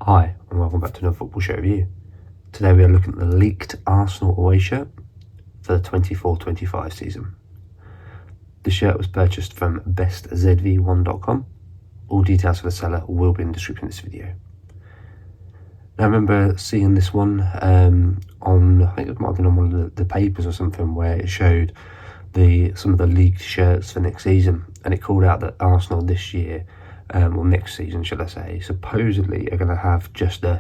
Hi, and welcome back to another football shirt review. Today we are looking at the leaked Arsenal away shirt for the 24-25 season. The shirt was purchased from bestzv1.com. All details for the seller will be in the description of this video. Now I remember seeing this one on, I think it might have been on one of the papers or something, where it showed some of the leaked shirts for next season, and it called out that Arsenal this year, or next season should I say, supposedly are going to have just you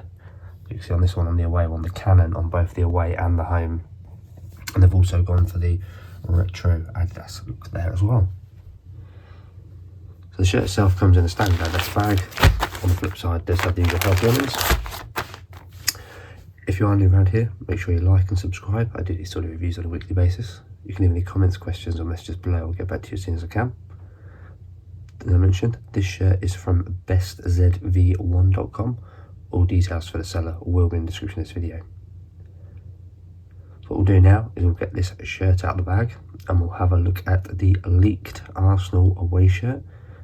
can see on this one, on the away one, the cannon on both the away and the home, and they've also gone for the retro Adidas look there as well. So the shirt itself comes in a standard Adidas bag. On the flip side, does have the usual health warnings. If you are new around here, make sure you like and subscribe. I do these sort of reviews on a weekly basis. You can leave any comments, questions or messages below. I'll get back to you as soon as I can. As I mentioned, this shirt is from bestzv1.com. All details for the seller will be in the description of this video. So what we'll do now is we'll get this shirt out of the bag and we'll have a look at the leaked Arsenal away shirt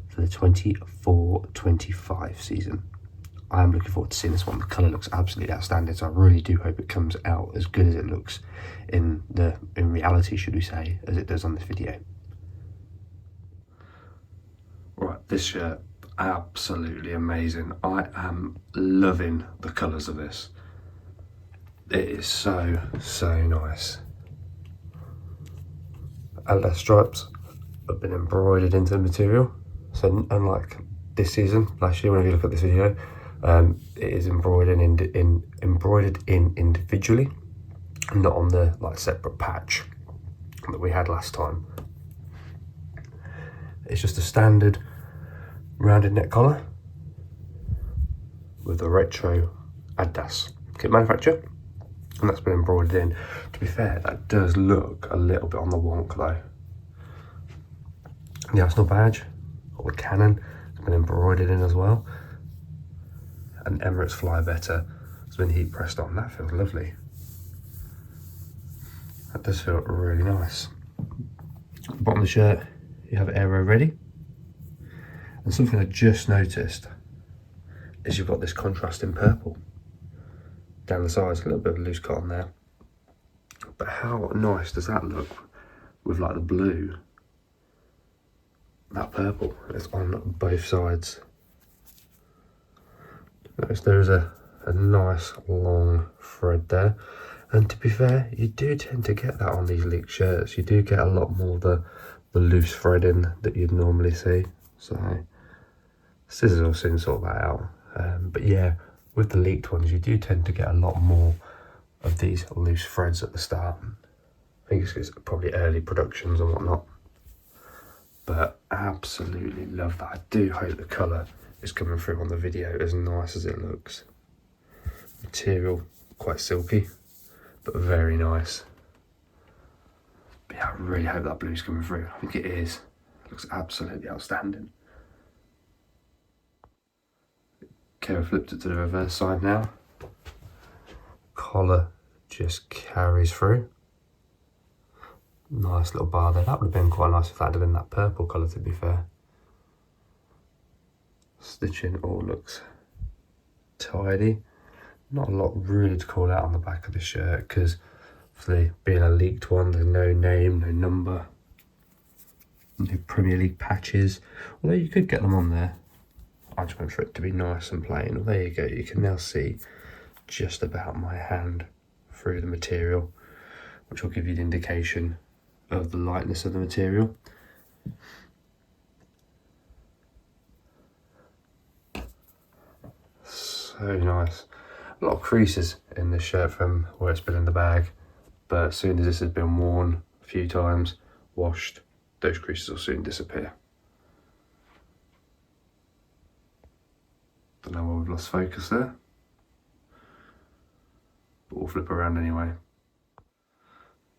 for the 24-25 season. I am looking forward to seeing this one. The colour looks absolutely outstanding, so I really do hope it comes out as good as it looks in reality, should we say, as it does on this video. Right, this shirt, absolutely amazing. I am loving the colours of this. It is so nice. And the stripes have been embroidered into the material. So unlike this season, last year, whenever you look at this video, it is embroidered in individually, not on the separate patch that we had last time. It's just a standard rounded neck collar with the retro Adidas kit manufacturer, and that's been embroidered in. To be fair, that does look a little bit on the wonk though. The Arsenal badge, or the cannon, has been embroidered in as well. And Emirates Fly Better has been heat pressed on. That feels lovely. That does feel really nice. At the bottom of the shirt, you have aero ready. And something I just noticed is you've got this contrasting purple down the sides, a little bit of loose cotton there. But how nice does that look with the blue? That purple is on both sides. Notice there is a nice long thread there, and to be fair, you do tend to get that on these leaked shirts. You do get a lot more of the loose threading that you'd normally see. So scissors will soon sort that out. But yeah, with the leaked ones, you do tend to get a lot more of these loose threads at the start. I think it's probably early productions and whatnot. But absolutely love that. I do hope the colour is coming through on the video as nice as it looks. Material quite silky, but very nice. But yeah, I really hope that blue's coming through. I think it is. It looks absolutely outstanding. Okay, I flipped it to the reverse side now. Collar just carries through. Nice little bar there. That would have been quite nice if that had been that purple colour, to be fair. Stitching all looks tidy. Not a lot really to call out on the back of the shirt, because for being a leaked one, there's no name, no number, no Premier League patches. Although you could get them on there. I just went for it to be nice and plain. Well, there you go. You can now see just about my hand through the material, which will give you the indication of the lightness of the material. So nice. A lot of creases in this shirt from where it's been in the bag, but as soon as this has been worn a few times, washed, those creases will soon disappear. Don't know why we've lost focus there, but we'll flip around anyway.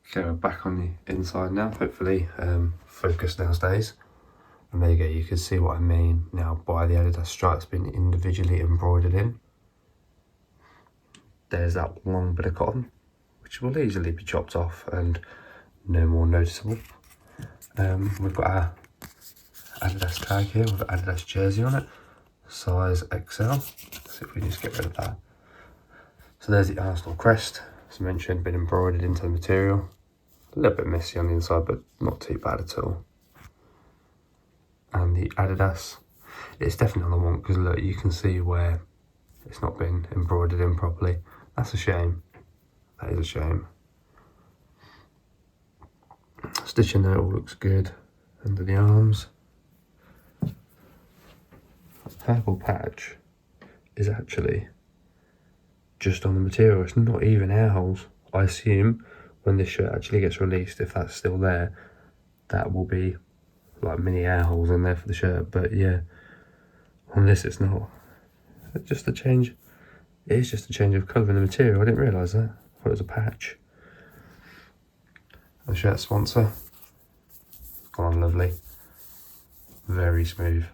Okay, we're back on the inside now. Hopefully focus now stays. And there you go, you can see what I mean now by the Adidas stripes being individually embroidered in. There's that long bit of cotton, which will easily be chopped off and no more noticeable. We've got our Adidas tag here with an Adidas jersey on it. size XL. Let's see if we just get rid of that. So there's the Arsenal crest, as mentioned, been embroidered into the material. A little bit messy on the inside, but not too bad at all. And the Adidas, it's definitely on the one, because look, you can see where it's not been embroidered in properly. That's a shame. That is a shame. Stitching there all looks good under the arms. The purple patch is actually just on the material. It's not even air holes. I assume when this shirt actually gets released, if that's still there, that will be like mini air holes in there for the shirt. But yeah, on this it's not. It's just a change. It is just a change of colour in the material. I didn't realise that. I thought it was a patch. The shirt sponsor. It's gone on lovely. Very smooth.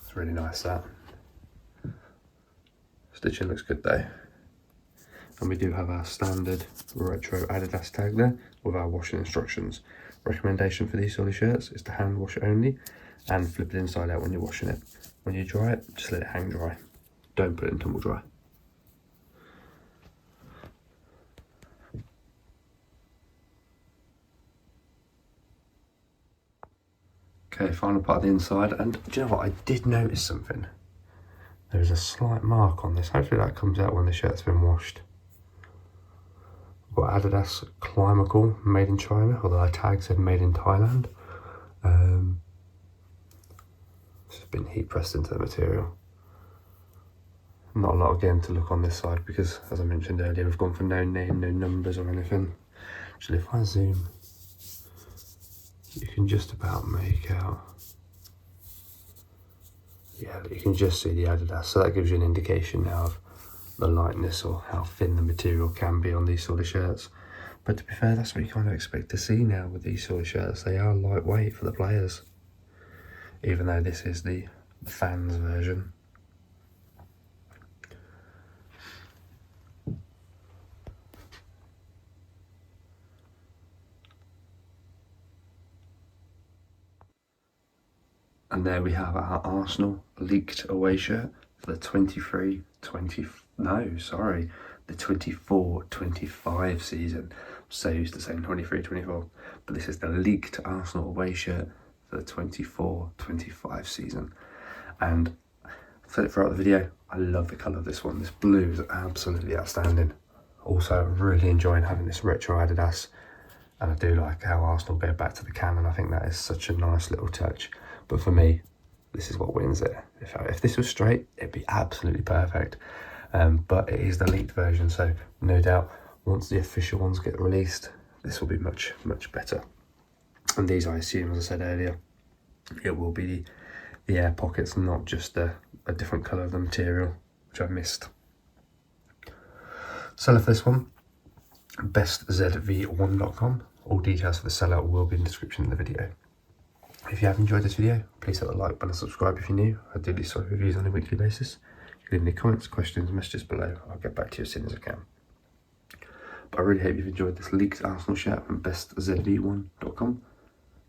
It's really nice, that. Stitching looks good though. And we do have our standard retro Adidas tag there with our washing instructions. Recommendation for these sort of shirts is to hand wash only and flip it inside out when you're washing it. When you dry it, just let it hang dry. Don't put it in tumble dry. Okay, final part of the inside, and do you know what, I did notice something. There's a slight mark on this. Hopefully that comes out when the shirt's been washed. Got Adidas Climacal, made in China, although our tag said made in Thailand. This has been heat pressed into the material. Not a lot again to look on this side because, as I mentioned earlier, we've gone for no name, no numbers or anything. Actually, if I zoom, you can just about make out. Yeah, you can just see the Adidas, so that gives you an indication now of the lightness or how thin the material can be on these sort of shirts. But to be fair, that's what you kind of expect to see now with these sort of shirts. They are lightweight for the players, even though this is the fans version. And there we have our Arsenal leaked away shirt for the 24-25 season. I'm so used to saying 23-24, but this is the leaked Arsenal away shirt for the 24-25 season. And I've said it throughout the video, I love the colour of this one. This blue is absolutely outstanding. Also, really enjoying having this retro Adidas, and I do like how Arsenal go back to the canon. I think that is such a nice little touch. But for me, this is what wins it. If this was straight, it'd be absolutely perfect. But it is the leaked version, so no doubt once the official ones get released, this will be much, much better. And these, I assume, as I said earlier, it will be the air pockets, not just a different colour of the material, which I missed. Seller for this one, bestzv1.com. All details for the sellout will be in the description of the video. If you have enjoyed this video, please hit the like button and subscribe if you're new. I do these sort of reviews on a weekly basis. You can leave any comments, questions, messages below. I'll get back to you as soon as I can. But I really hope you've enjoyed this leaked Arsenal shirt from bestzv1.com,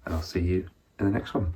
and I'll see you in the next one.